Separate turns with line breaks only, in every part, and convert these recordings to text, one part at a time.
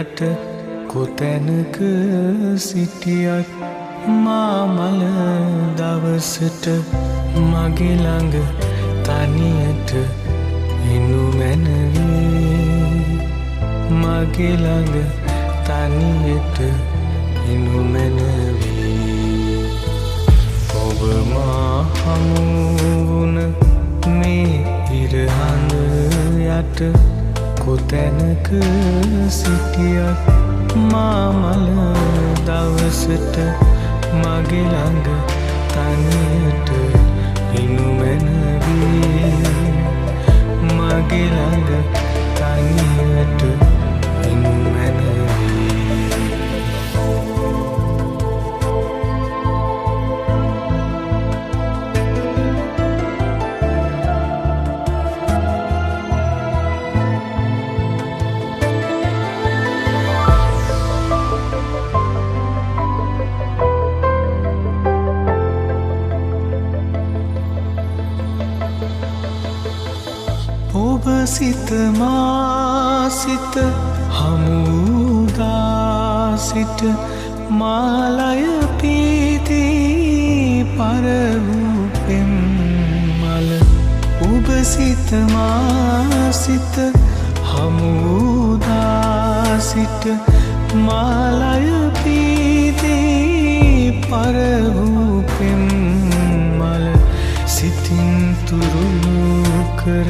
යට කොතැනක සිටියත් මා මල දවසට මගේ ළඟ තනියට එනු මැනවී මගේ ළඟ තනියට එනු මැනවී ඔබ මා හමු වුණ මේ ඉරහඳ යට කොතැනක සිටියත් මා මල දවසට මගේ ළඟ තනියට එනු මැනවී මගේ ළඟ තනියට එනු මැනවී ඔබ සිත මා සිත හමුදා සිට මාලය පීති පරවූ පෙම්මල ඔබ සිත මා සිත හමුදා සිට මාලය පීති පරවූ පෙම්මල සිතින් තුරුළු කර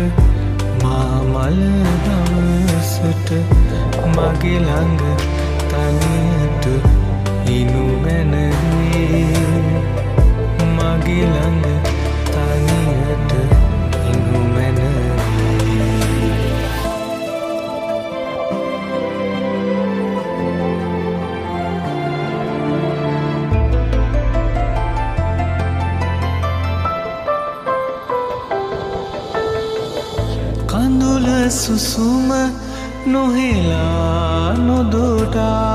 මල් දවසට මගේ ළඟ තනියට එනු මැනවී මගේ ළඟ තනියට එනු මැනවී කඳුල සුසුම නොහෙලා නොදොඩාපි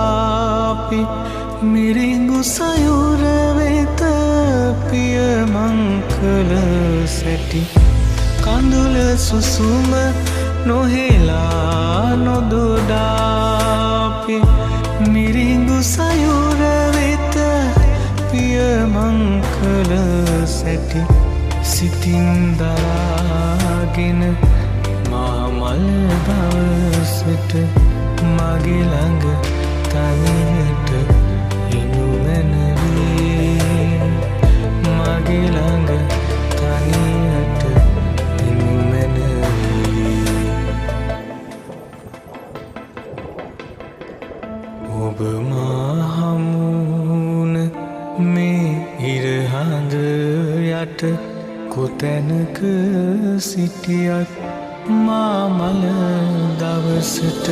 මිරිඟු සයුර වෙත පියමං කළ සැටි කඳුල සුසුම නොහෙලා නොදොඩාපි මිරිඟු සයුර වෙත පියමං කළ සැටි සිතින් දරාගෙන මල් දවසට මගේ ළඟ තනියට එනු මැනවී මගේ ළඟ තනියට එනු මැනවී ඔබ මා හමු වුණ මේ ඉරහඳ යට කොතැනක සිටියත් මා මල දවසට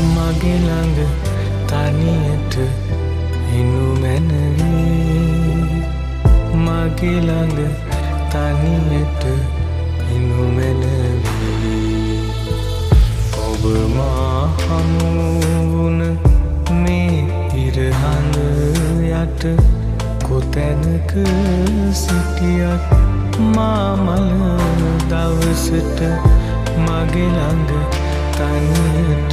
මගේ ළඟ තනියට එනු මැනවී මගේ ළඟ තනියට එනු මැනවී ඔබ මා හමු වුණ මේ ඉරහඳ යට කොතැනක සිටියත් මා මල දවසට මගේ ළඟ තනියට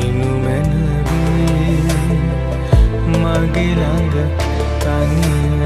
එනු මැනවී මගේ ළඟ තනියට